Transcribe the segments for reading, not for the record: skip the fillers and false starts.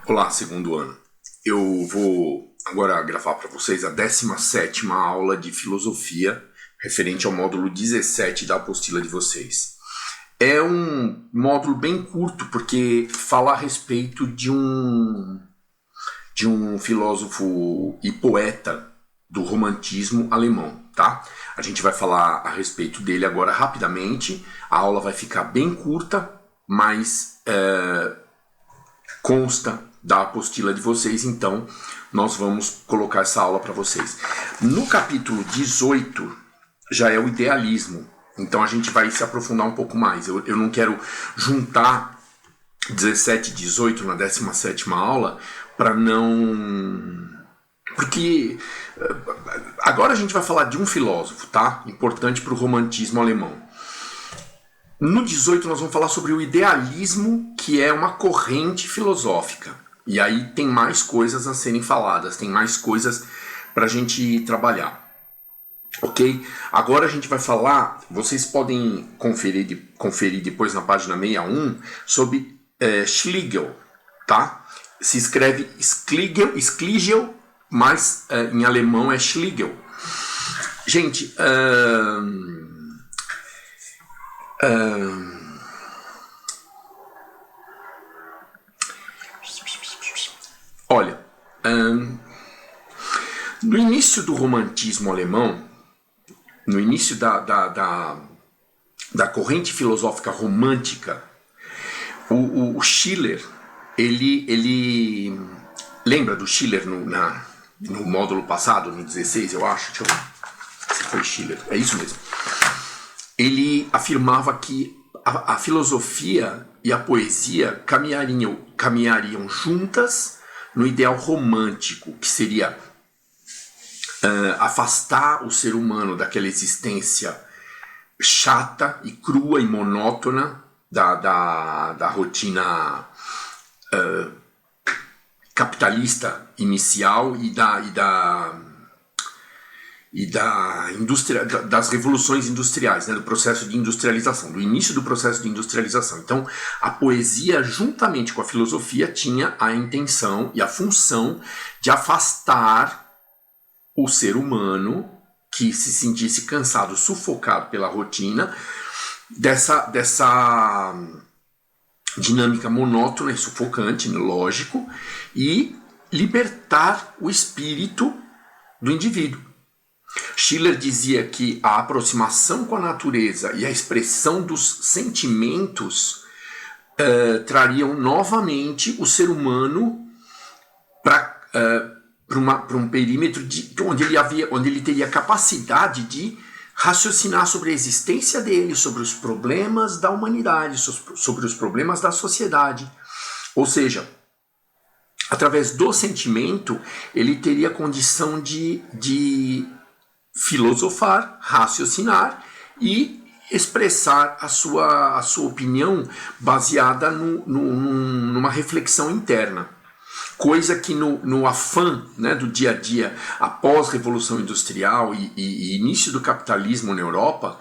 Olá, segundo ano. Eu vou agora gravar para vocês a 17ª aula de filosofia, referente ao módulo 17 da apostila de vocês. É um módulo bem curto, porque fala a respeito de um filósofo e poeta do romantismo alemão, tá? A gente vai falar a respeito dele agora rapidamente. A aula vai ficar bem curta, mas consta da apostila de vocês, então nós vamos colocar essa aula para vocês. No capítulo 18 já é o idealismo, então a gente vai se aprofundar um pouco mais. Eu não quero juntar 17 e 18 na 17ª aula para não... Porque agora a gente vai falar de um filósofo, tá? Importante para o romantismo alemão. No 18 nós vamos falar sobre o idealismo, que é uma corrente filosófica. E aí tem mais coisas a serem faladas, tem mais coisas para a gente trabalhar. Ok? Agora a gente vai falar, vocês podem conferir depois na página 61, sobre Schlegel, tá? Se escreve Schlegel, mas em alemão é Schlegel. Gente, olha, no início do romantismo alemão, no início da corrente filosófica romântica, o Schiller, ele lembra do Schiller no módulo passado, no 16, eu acho? Deixa eu ver se foi Schiller, é isso mesmo. Ele afirmava que a filosofia e a poesia caminhariam juntas no ideal romântico, que seria afastar o ser humano daquela existência chata e crua e monótona da rotina capitalista inicial e das revoluções industriais, né, do processo de industrialização, do início do processo de industrialização. Então, a poesia, juntamente com a filosofia, tinha a intenção e a função de afastar o ser humano que se sentisse cansado, sufocado pela rotina, dessa dinâmica monótona e sufocante, lógico, e libertar o espírito do indivíduo. Schiller dizia que a aproximação com a natureza e a expressão dos sentimentos trariam novamente o ser humano para um perímetro onde ele teria capacidade de raciocinar sobre a existência dele, sobre os problemas da humanidade, sobre os problemas da sociedade. Ou seja, através do sentimento, ele teria condição de filosofar, raciocinar e expressar a sua opinião baseada numa reflexão interna. Coisa que no afã, né, do dia a dia, após a Revolução Industrial e início do capitalismo na Europa,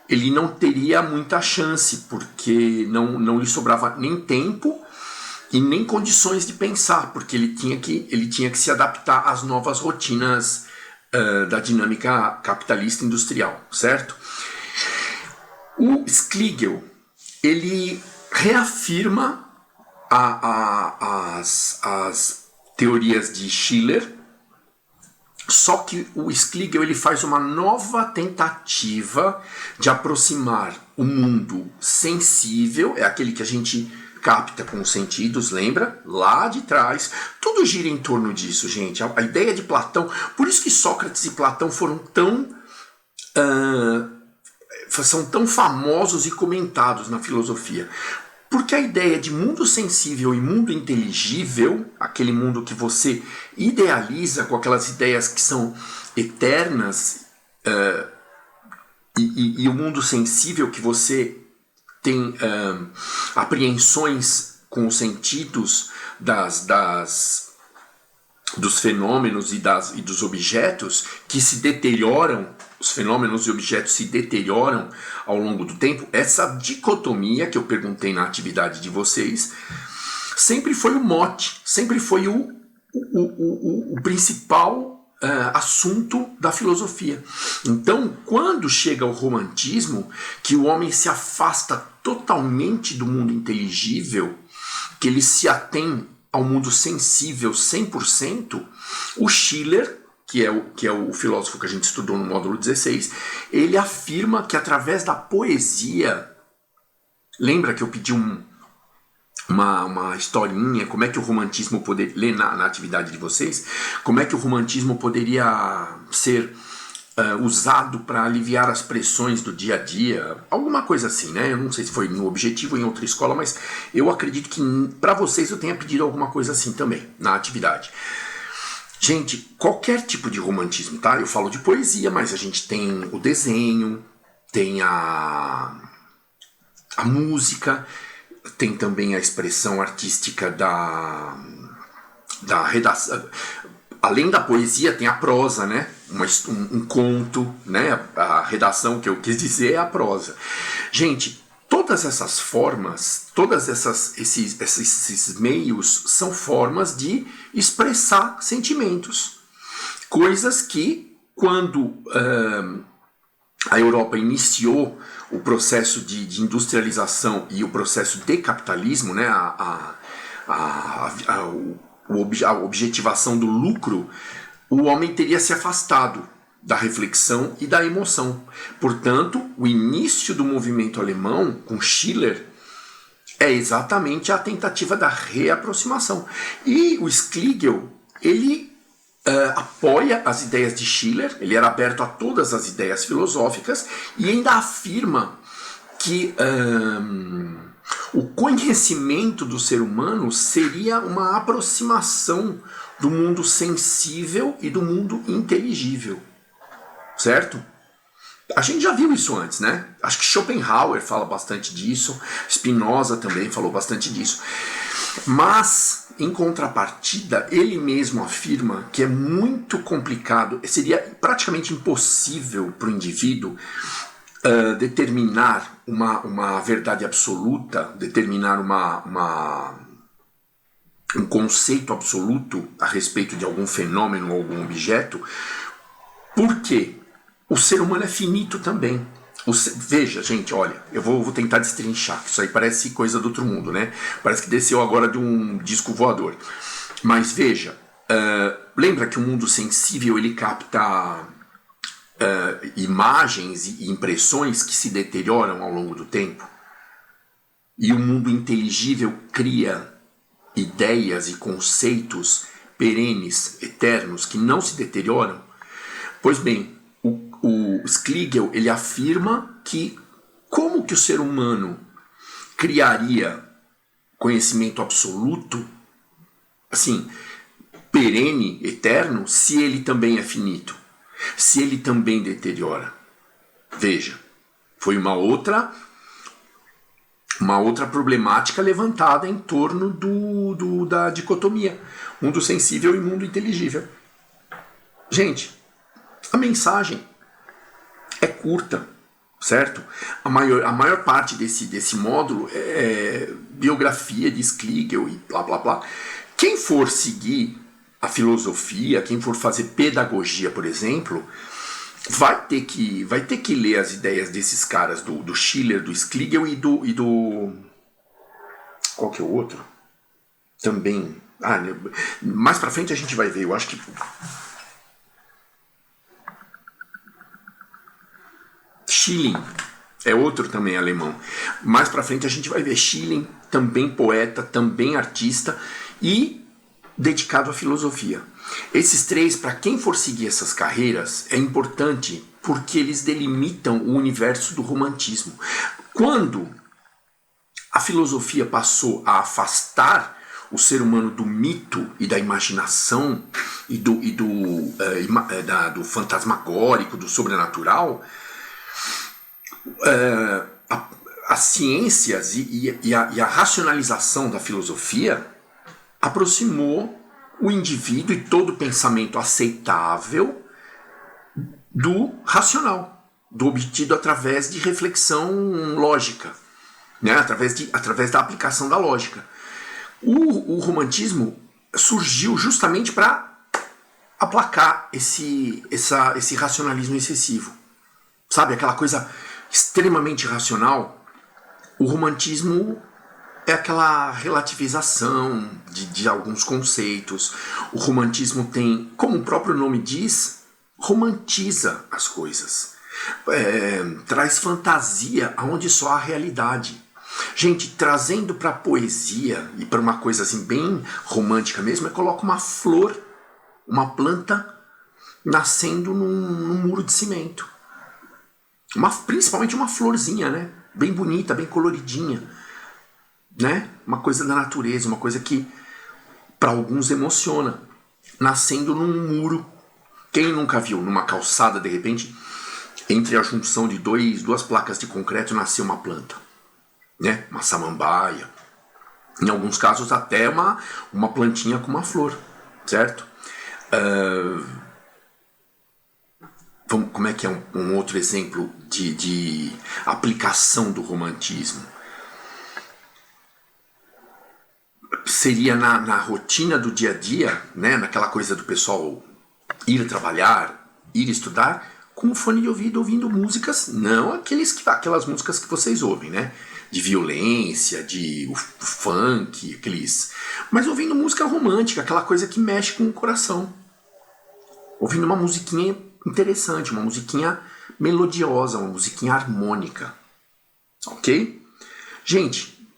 ele não teria muita chance, porque não lhe sobrava nem tempo e nem condições de pensar, porque ele tinha que se adaptar às novas rotinas da dinâmica capitalista industrial, certo? O Schlegel, ele reafirma as teorias de Schiller, só que o Schlegel ele faz uma nova tentativa de aproximar o mundo sensível, é aquele que a gente capta com os sentidos, lembra? Lá de trás. Tudo gira em torno disso, gente. A ideia de Platão, por isso que Sócrates e Platão são tão famosos e comentados na filosofia. Porque a ideia de mundo sensível e mundo inteligível, aquele mundo que você idealiza com aquelas ideias que são eternas, e o mundo sensível que você tem apreensões com os sentidos dos fenômenos e dos objetos que se deterioram, os fenômenos e objetos se deterioram ao longo do tempo, essa dicotomia que eu perguntei na atividade de vocês, sempre foi o mote, sempre foi o principal assunto da filosofia. Então, quando chega o romantismo, que o homem se afasta totalmente do mundo inteligível, que ele se atém ao mundo sensível 100%, o Schiller, que é o filósofo que a gente estudou no módulo 16, ele afirma que através da poesia, lembra que eu pedi uma historinha, como é que o romantismo poderia, ler na atividade de vocês, como é que o romantismo poderia ser usado para aliviar as pressões do dia a dia, alguma coisa assim, né? Eu não sei se foi no Objetivo ou em outra escola, mas eu acredito que para vocês eu tenha pedido alguma coisa assim também, na atividade. Gente, qualquer tipo de romantismo, tá? Eu falo de poesia, mas a gente tem o desenho, tem a música, tem também a expressão artística da redação. Além da poesia, tem a prosa, né? Um conto, né? A redação que eu quis dizer é a prosa. Gente, todas essas formas, esses meios são formas de expressar sentimentos. Coisas que, quando a Europa iniciou o processo de industrialização e o processo de capitalismo, né? A objetivação do lucro, o homem teria se afastado da reflexão e da emoção. Portanto, o início do movimento alemão, com Schiller, é exatamente a tentativa da reaproximação. E o Schlegel, ele apoia as ideias de Schiller, ele era aberto a todas as ideias filosóficas e ainda afirma que o conhecimento do ser humano seria uma aproximação do mundo sensível e do mundo inteligível. Certo? A gente já viu isso antes, né? Acho que Schopenhauer fala bastante disso, Spinoza também falou bastante disso. Mas, em contrapartida, ele mesmo afirma que é muito complicado, seria praticamente impossível para o indivíduo determinar uma verdade absoluta, determinar um conceito absoluto a respeito de algum fenômeno ou algum objeto, porque o ser humano é finito também. Veja, gente, olha, eu vou tentar destrinchar, isso aí parece coisa do outro mundo, né? Parece que desceu agora de um disco voador. Mas veja, lembra que o mundo sensível ele capta imagens e impressões que se deterioram ao longo do tempo? E o mundo inteligível cria ideias e conceitos perenes, eternos, que não se deterioram? Pois bem, o Schlegel ele afirma que como que o ser humano criaria conhecimento absoluto, assim, perene, eterno, se ele também é finito, se ele também deteriora? Veja, foi uma outra problemática levantada em torno da dicotomia mundo sensível e mundo inteligível. Gente, a mensagem é curta, certo? A maior parte desse módulo é biografia de Schlegel e blá blá blá. Quem for seguir a filosofia, quem for fazer pedagogia, por exemplo, vai ter que ler as ideias desses caras, do Schiller, do Schlegel e do qual que é o outro? Também. Mais pra frente a gente vai ver, eu acho que Schelling é outro também alemão. Mais pra frente a gente vai ver Schelling, também poeta, também artista e dedicado à filosofia. Esses três, para quem for seguir essas carreiras, é importante porque eles delimitam o universo do romantismo. Quando a filosofia passou a afastar o ser humano do mito e da imaginação e do fantasmagórico, do sobrenatural, as ciências e a racionalização da filosofia aproximou o indivíduo e todo pensamento aceitável do racional, do obtido através de reflexão lógica, né? através da aplicação da lógica. O romantismo surgiu justamente para aplacar esse racionalismo excessivo. Sabe, aquela coisa extremamente racional. O romantismo é aquela relativização de alguns conceitos. O romantismo tem, como o próprio nome diz, romantiza as coisas. Traz fantasia aonde só há realidade. Gente, trazendo para a poesia e para uma coisa assim bem romântica mesmo, coloca uma flor, uma planta nascendo num muro de cimento. Principalmente uma florzinha, né? Bem bonita, bem coloridinha, né? Uma coisa da natureza, uma coisa que para alguns emociona, nascendo num muro. Quem nunca viu numa calçada, de repente, entre a junção de duas placas de concreto nasceu uma planta, né? Uma samambaia, em alguns casos até uma plantinha com uma flor, certo? Como é que é um outro exemplo de aplicação do romantismo? Seria na rotina do dia a dia, né? Naquela coisa do pessoal ir trabalhar, ir estudar, com o fone de ouvido, ouvindo músicas, não aquelas músicas que vocês ouvem, né? De violência, de funk, mas ouvindo música romântica, aquela coisa que mexe com o coração. Ouvindo uma musiquinha interessante, uma musiquinha melodiosa, uma musiquinha harmônica. Ok? Gente,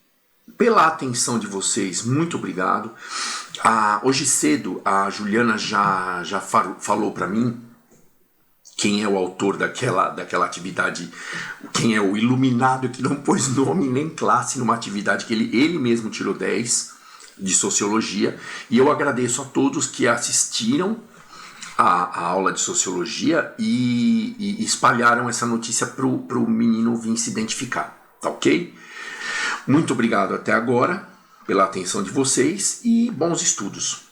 pela atenção de vocês, muito obrigado. Hoje cedo a Juliana já falou para mim quem é o autor daquela atividade, quem é o iluminado que não pôs nome nem classe numa atividade que ele mesmo tirou 10 de sociologia. E eu agradeço a todos que assistiram a aula de sociologia e espalharam essa notícia pro menino vir se identificar, tá ok? Muito obrigado até agora pela atenção de vocês e bons estudos.